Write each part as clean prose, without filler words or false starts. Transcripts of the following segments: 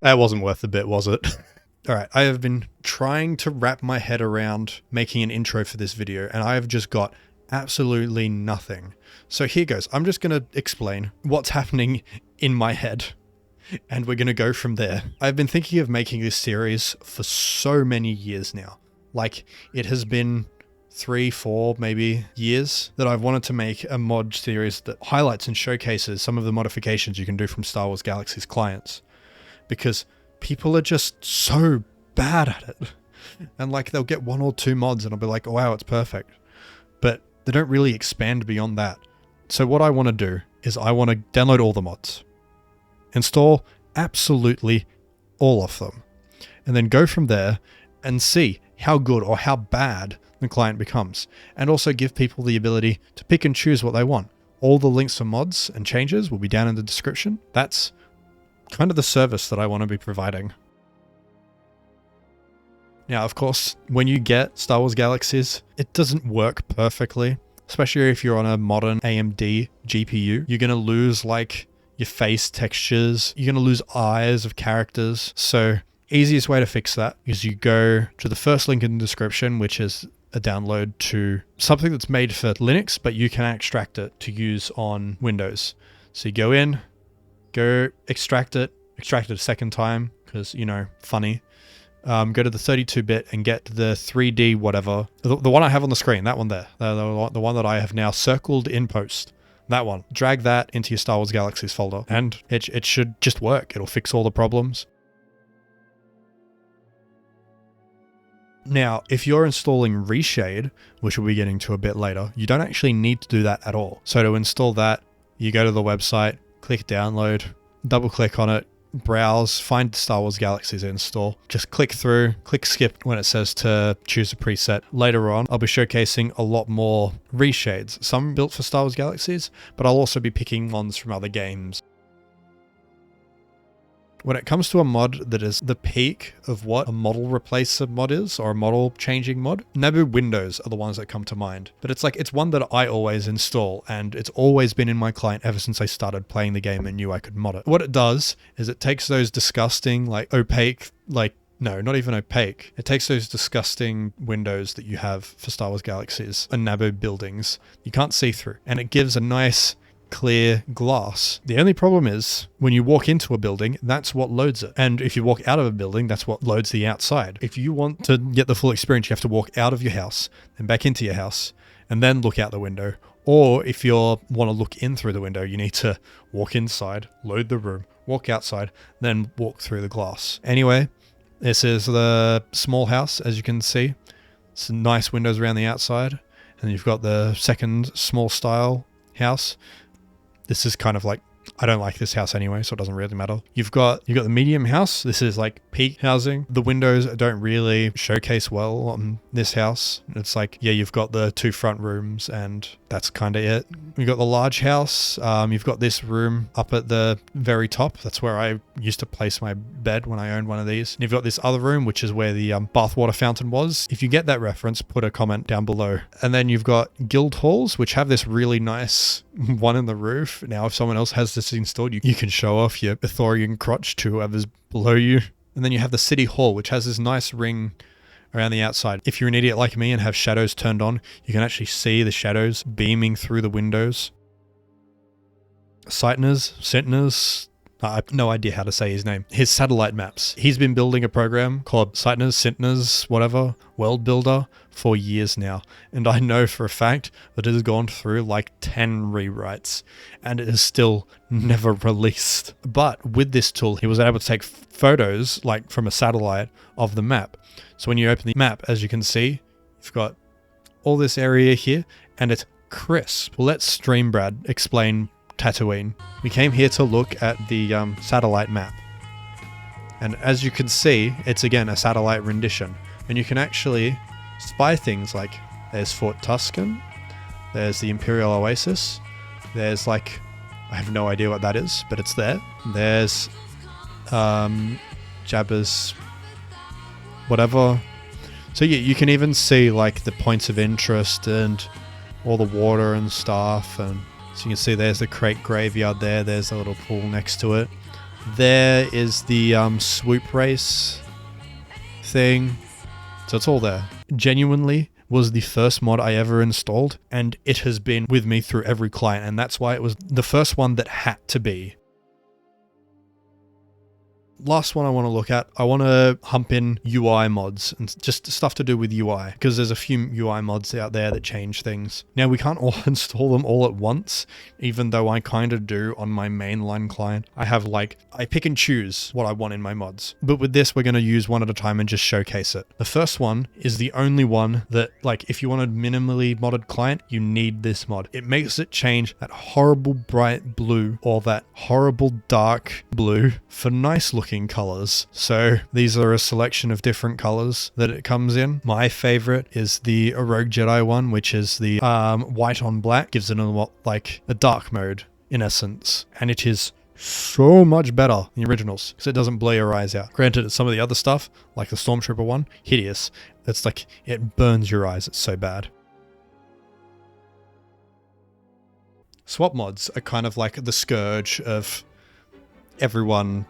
That wasn't worth the bit, was it? Alright, I have been trying to wrap my head around making an intro for this video, and I have just got absolutely nothing. So here goes. I'm just going to explain what's happening in my head, and we're going to go from there. I've been thinking of making this series for so many years now. Like, it has been 3, 4, maybe years that I've wanted to make a mod series that highlights and showcases some of the modifications you can do from Star Wars Galaxies clients. Because people are just so bad at it. And like, they'll get 1 or 2 mods and I'll be like, oh, wow, it's perfect. But they don't really expand beyond that. So what I want to do is I want to download all the mods, install absolutely all of them, and then go from there and see how good or how bad the client becomes, and also give people the ability to pick and choose what they want. All the links for mods and changes will be down in the description. That's kind of the service that I want to be providing. Now, of course, when you get Star Wars Galaxies, it doesn't work perfectly, especially if you're on a modern AMD GPU. You're going to lose like your face textures, you're going to lose eyes of characters. So easiest way to fix that is you go to the first link in the description, which is a download to something that's made for Linux, but you can extract it to use on Windows. So you go in, go extract it a second time, because, you know, funny. Go to the 32-bit and get the 3D whatever. The one I have on the screen, that one there. The one that I have now circled in post. That one. Drag that into your Star Wars Galaxies folder, and it should just work. It'll fix all the problems. Now, if you're installing Reshade, which we'll be getting to a bit later, you don't actually need to do that at all. So to install that, you go to the website, click download, double click on it, browse, find Star Wars Galaxies install, just click through, click skip when it says to choose a preset. Later on, I'll be showcasing a lot more reshades, some built for Star Wars Galaxies, but I'll also be picking ones from other games. When it comes to a mod that is the peak of what a model replacer mod is, or a model changing mod, Naboo windows are the ones that come to mind. But it's one that I always install, and it's always been in my client ever since I started playing the game and knew I could mod it. What it does is it takes those disgusting, like opaque, no, not even opaque. It takes those disgusting windows that you have for Star Wars Galaxies and Naboo buildings you can't see through, and it gives a nice clear glass. The only problem is when you walk into a building, that's what loads it. And if you walk out of a building, that's what loads the outside. If you want to get the full experience, you have to walk out of your house and back into your house and then look out the window. Or if you want to look in through the window, you need to walk inside, load the room, walk outside, then walk through the glass. Anyway, this is the small house, as you can see. Some nice windows around the outside. And you've got the second small style house. This is kind of like, I don't like this house anyway, so it doesn't really matter. You've got the medium house. This is like peak housing. The windows don't really showcase well on this house. It's like, yeah, you've got the 2 front rooms and that's kind of it. You've got the large house. You've got this room up at the very top. That's where I used to place my bed when I owned one of these. And you've got this other room, which is where the bathwater fountain was. If you get that reference, put a comment down below. And then you've got guild halls, which have this really nice one in the roof. Now, if someone else has this installed, you can show off your Ithorian crotch to whoever's below you. And then you have the city hall, which has this nice ring around the outside. If you're an idiot like me and have shadows turned on, you can actually see the shadows beaming through the windows. Sytners, I have no idea how to say his name. His satellite maps. He's been building a program called Sytners, whatever, World Builder, for years now. And I know for a fact that it has gone through like 10 rewrites and it is still never released. But with this tool, he was able to take photos like from a satellite of the map. So when you open the map, as you can see, you've got all this area here and it's crisp. Well, let Streambrad explain Tatooine. We came here to look at the satellite map. And as you can see, it's again a satellite rendition. And you can actually spy things like there's Fort Tuscan, there's the Imperial Oasis, there's like, I have no idea what that is, but it's there. There's Jabba's whatever. So yeah, you can even see like the points of interest and all the water and stuff. And so you can see there's the crate graveyard there. There's a little pool next to it. There is the swoop race thing. So it's all there. Genuinely was the first mod I ever installed, and it has been with me through every client, and that's why it was the first one that had to be. Last one I want to look at, I want to hump in UI mods and just stuff to do with UI, because there's a few UI mods out there that change things. Now, we can't all install them all at once, even though I kind of do on my mainline client. I pick and choose what I want in my mods. But with this, we're going to use one at a time and just showcase it. The first one is the only one that, like, if you want a minimally modded client, you need this mod. It makes it change that horrible bright blue or that horrible dark blue for nice looking colors. So these are a selection of different colors that it comes in. My favorite is the Rogue Jedi one, which is the white on black. Gives it a dark mode in essence, and it is so much better than the originals because it doesn't blur your eyes out. Granted, some of the other stuff, like the Stormtrooper one, hideous. It's like it burns your eyes. It's so bad. Swap mods are kind of like the scourge of everyone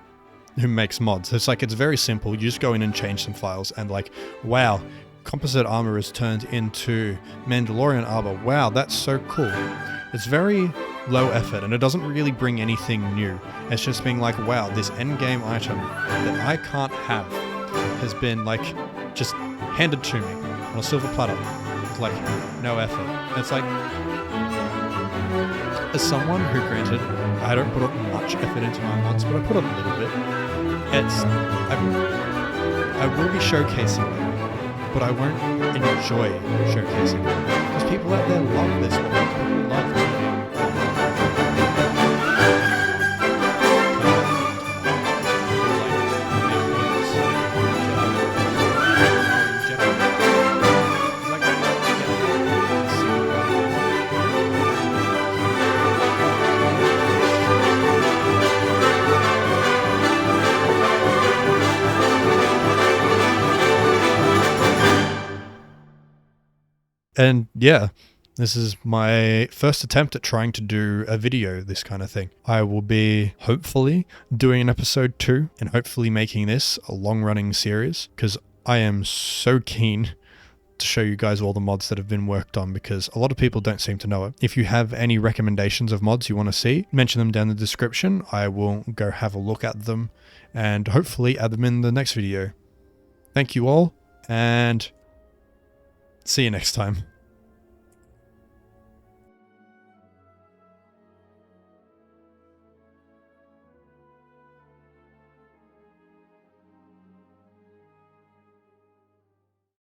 who makes mods. It's very simple. You just go in and change some files and like, wow, composite armor is turned into Mandalorian armor. Wow, that's so cool. It's very low effort and it doesn't really bring anything new. It's just being like, wow, this endgame item that I can't have has been like just handed to me on a silver platter with like no effort. And it's like, as someone who, granted, I don't put much effort into my mods, but I put a little bit. I will be showcasing them, but I won't enjoy showcasing them because people out there love this one. People love it. And yeah, this is my first attempt at trying to do a video, this kind of thing. I will be hopefully doing an episode 2 and hopefully making this a long-running series because I am so keen to show you guys all the mods that have been worked on because a lot of people don't seem to know it. If you have any recommendations of mods you want to see, mention them down in the description. I will go have a look at them and hopefully add them in the next video. Thank you all and see you next time.